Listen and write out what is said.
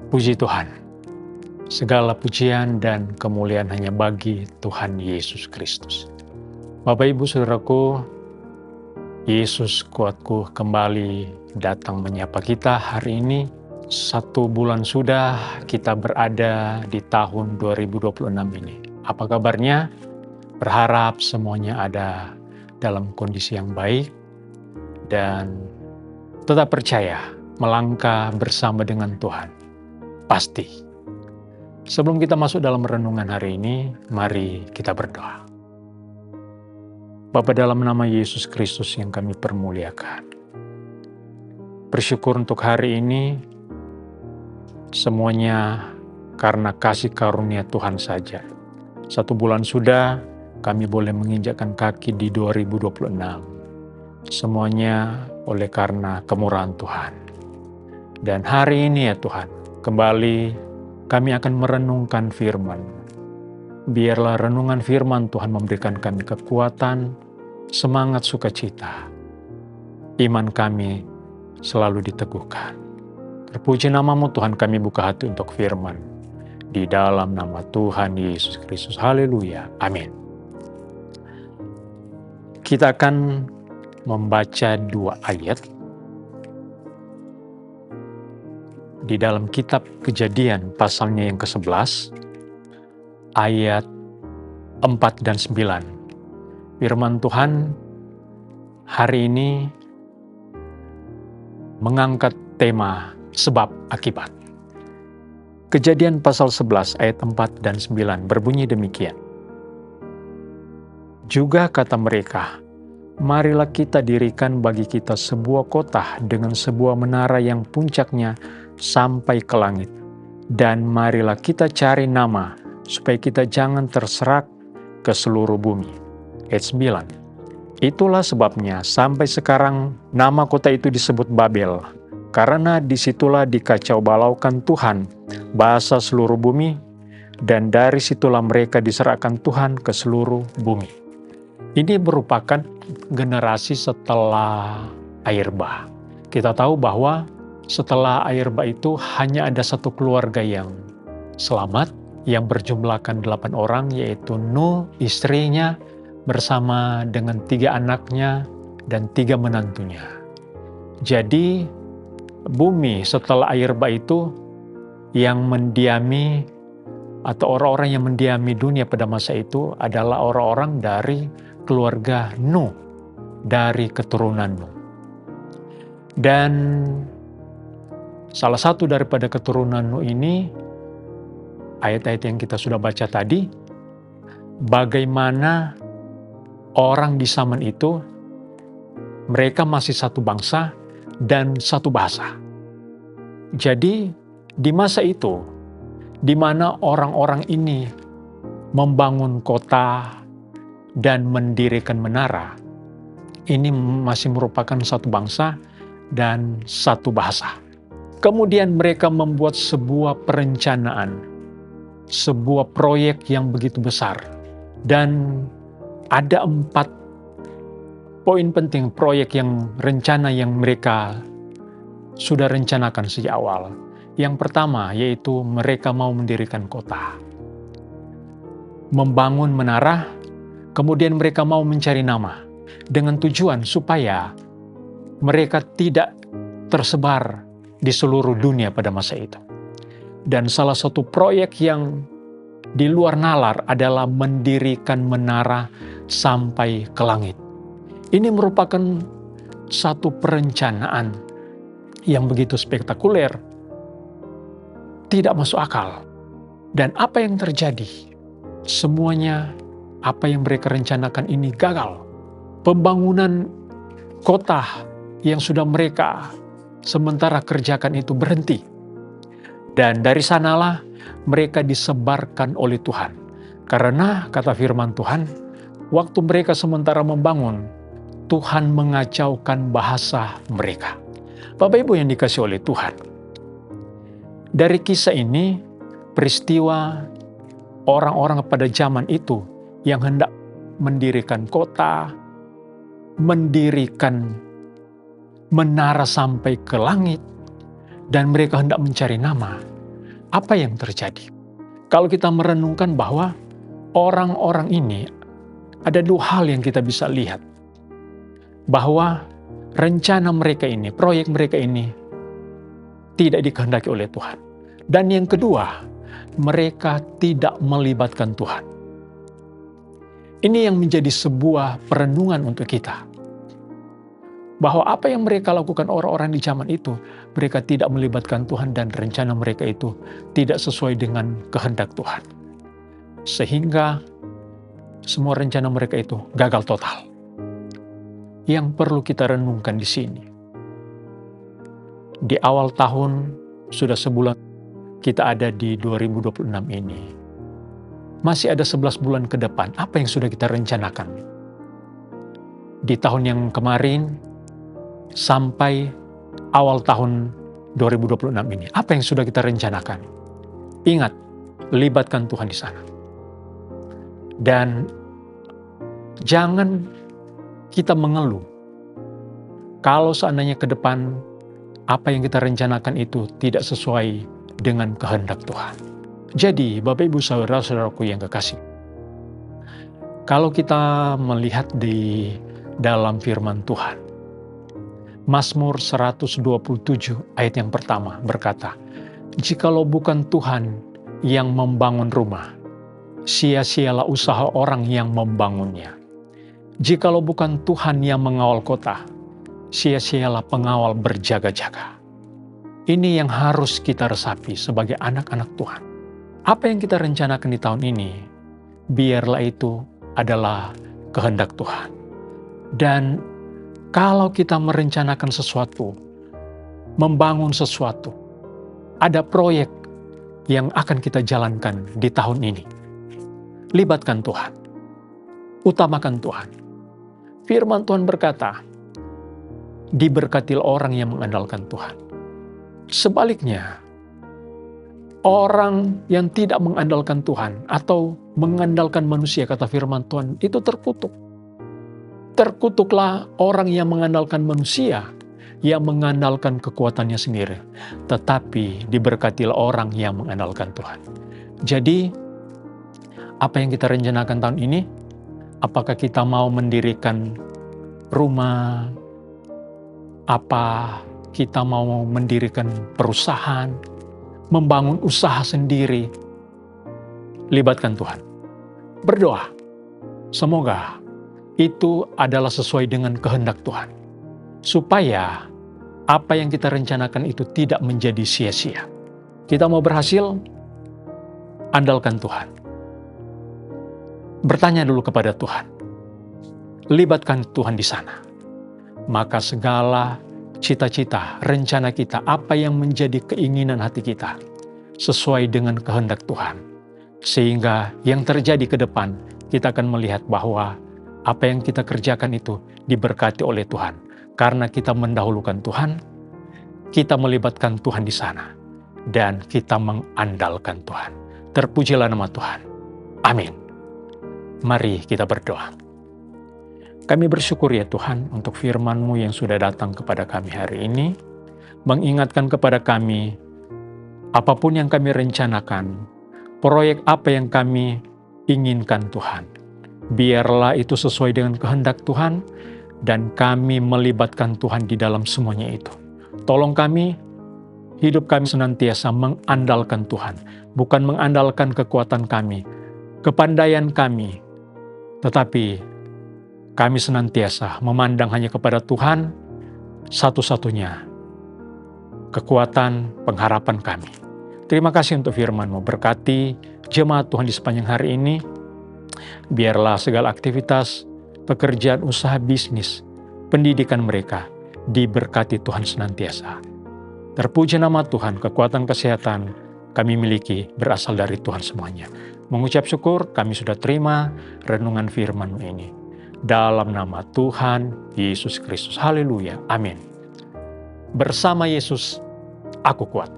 Puji Tuhan, segala pujian dan kemuliaan hanya bagi Tuhan Yesus Kristus. Bapak Ibu Saudaraku, Yesus kuatku kembali datang menyapa kita hari ini. 1 bulan sudah kita berada di tahun 2026 ini. Apa kabarnya? Berharap semuanya ada dalam kondisi yang baik dan tetap percaya melangkah bersama dengan Tuhan. Pasti. Sebelum kita masuk dalam renungan hari ini, mari kita berdoa. Bapa, dalam nama Yesus Kristus yang kami permuliakan, bersyukur untuk hari ini, semuanya karena kasih karunia Tuhan saja. 1 bulan sudah kami boleh menginjakkan kaki di 2026. Semuanya oleh karena kemurahan Tuhan. Dan hari ini ya Tuhan, kembali kami akan merenungkan firman. Biarlah renungan firman Tuhan memberikan kami kekuatan, semangat, sukacita. Iman kami selalu diteguhkan. Terpuji namamu Tuhan, kami buka hati untuk firman. Di dalam nama Tuhan Yesus Kristus. Haleluya. Amin. Kita akan membaca 2 ayat di dalam kitab Kejadian pasalnya yang ke-11 ayat 4 dan 9. Firman Tuhan hari ini mengangkat tema sebab akibat. Kejadian pasal 11 ayat 4 dan 9 berbunyi demikian. Juga kata mereka, marilah kita dirikan bagi kita sebuah kota dengan sebuah menara yang puncaknya sampai ke langit. Dan marilah kita cari nama, supaya kita jangan terserak ke seluruh bumi. Ayat 9. Itulah sebabnya sampai sekarang nama kota itu disebut Babel, karena disitulah dikacau balaukan Tuhan bahasa seluruh bumi, dan dari situlah mereka diserahkan Tuhan ke seluruh bumi. Ini merupakan generasi setelah air bah. Kita tahu bahwa setelah air bah itu hanya ada satu keluarga yang selamat, yang berjumlahkan 8 orang, yaitu Nuh, istrinya, bersama dengan 3 anaknya dan 3 menantunya. Jadi bumi setelah air bah itu yang mendiami atau orang-orang yang mendiami dunia pada masa itu adalah orang-orang dari keluarga Nuh, dari keturunan Nuh. Dan salah satu daripada keturunan Nuh ini, ayat-ayat yang kita sudah baca tadi, bagaimana orang di zaman itu, mereka masih satu bangsa dan satu bahasa. Jadi di masa itu, di mana orang-orang ini membangun kota dan mendirikan menara, ini masih merupakan satu bangsa dan satu bahasa. Kemudian mereka membuat sebuah perencanaan, sebuah proyek yang begitu besar. Dan ada 4 poin penting proyek yang rencana yang mereka sudah rencanakan sejak awal. Yang pertama yaitu mereka mau mendirikan kota, membangun menara, kemudian mereka mau mencari nama dengan tujuan supaya mereka tidak tersebar di seluruh dunia pada masa itu. Dan salah satu proyek yang di luar nalar adalah mendirikan menara sampai ke langit. Ini merupakan satu perencanaan yang begitu spektakuler, tidak masuk akal. Dan apa yang terjadi? Semuanya apa yang mereka rencanakan ini gagal. Pembangunan kota yang sudah mereka sementara kerjakan itu berhenti. Dan dari sanalah mereka disebarkan oleh Tuhan. Karena kata firman Tuhan, waktu mereka sementara membangun, Tuhan mengacaukan bahasa mereka. Bapak Ibu yang dikasih oleh Tuhan, dari kisah ini, peristiwa orang-orang pada zaman itu yang hendak mendirikan kota, mendirikan menara sampai ke langit, dan mereka hendak mencari nama. Apa yang terjadi? Kalau kita merenungkan bahwa orang-orang ini, ada dua hal yang kita bisa lihat. Bahwa rencana mereka ini, proyek mereka ini tidak dikehendaki oleh Tuhan. Dan yang kedua, mereka tidak melibatkan Tuhan. Ini yang menjadi sebuah perenungan untuk kita. Bahwa apa yang mereka lakukan orang-orang di zaman itu, mereka tidak melibatkan Tuhan dan rencana mereka itu tidak sesuai dengan kehendak Tuhan. Sehingga semua rencana mereka itu gagal total. Yang perlu kita renungkan di sini. Di awal tahun, sudah sebulan kita ada di 2026 ini. Masih ada 11 bulan ke depan, apa yang sudah kita rencanakan? Di tahun yang kemarin, sampai awal tahun 2026 ini, apa yang sudah kita rencanakan? Ingat, libatkan Tuhan di sana. Dan jangan kita mengeluh. Kalau seandainya ke depan, apa yang kita rencanakan itu tidak sesuai dengan kehendak Tuhan. Jadi, Bapak Ibu Saudara-saudaraku yang kekasih, kalau kita melihat di dalam firman Tuhan, Mazmur 127 ayat yang pertama berkata, "Jikalau bukan Tuhan yang membangun rumah, sia-sialah usaha orang yang membangunnya. Jikalau bukan Tuhan yang mengawal kota, sia-sialah pengawal berjaga-jaga." Ini yang harus kita resapi sebagai anak-anak Tuhan. Apa yang kita rencanakan di tahun ini, biarlah itu adalah kehendak Tuhan. Dan kalau kita merencanakan sesuatu, membangun sesuatu, ada proyek yang akan kita jalankan di tahun ini, libatkan Tuhan, utamakan Tuhan. Firman Tuhan berkata, diberkatilah orang yang mengandalkan Tuhan. Sebaliknya, orang yang tidak mengandalkan Tuhan atau mengandalkan manusia, kata firman Tuhan, itu terkutuk. Terkutuklah orang yang mengandalkan manusia, yang mengandalkan kekuatannya sendiri. Tetapi diberkatilah orang yang mengandalkan Tuhan. Jadi, apa yang kita rencanakan tahun ini? Apakah kita mau mendirikan rumah? Apa kita mau mendirikan perusahaan? Membangun usaha sendiri? Libatkan Tuhan. Berdoa. Semoga itu adalah sesuai dengan kehendak Tuhan. Supaya apa yang kita rencanakan itu tidak menjadi sia-sia. Kita mau berhasil, andalkan Tuhan. Bertanya dulu kepada Tuhan. Libatkan Tuhan di sana. Maka segala cita-cita, rencana kita, apa yang menjadi keinginan hati kita, sesuai dengan kehendak Tuhan. Sehingga yang terjadi ke depan, kita akan melihat bahwa apa yang kita kerjakan itu diberkati oleh Tuhan. Karena kita mendahulukan Tuhan, kita melibatkan Tuhan di sana, dan kita mengandalkan Tuhan. Terpujilah nama Tuhan. Amin. Mari kita berdoa. Kami bersyukur ya Tuhan untuk firman-Mu yang sudah datang kepada kami hari ini, mengingatkan kepada kami apapun yang kami rencanakan, proyek apa yang kami inginkan Tuhan. Biarlah itu sesuai dengan kehendak Tuhan, dan kami melibatkan Tuhan di dalam semuanya itu. Tolong kami, hidup kami senantiasa mengandalkan Tuhan, bukan mengandalkan kekuatan kami, kepandaian kami, tetapi kami senantiasa memandang hanya kepada Tuhan, satu-satunya kekuatan pengharapan kami. Terima kasih untuk firman-Mu. Berkati jemaat Tuhan di sepanjang hari ini. Biarlah segala aktivitas, pekerjaan, usaha, bisnis, pendidikan mereka diberkati Tuhan senantiasa. Terpuji nama Tuhan, kekuatan kesehatan kami miliki berasal dari Tuhan semuanya. Mengucap syukur kami sudah terima renungan firman-Mu ini. Dalam nama Tuhan Yesus Kristus. Haleluya. Amin. Bersama Yesus, aku kuat.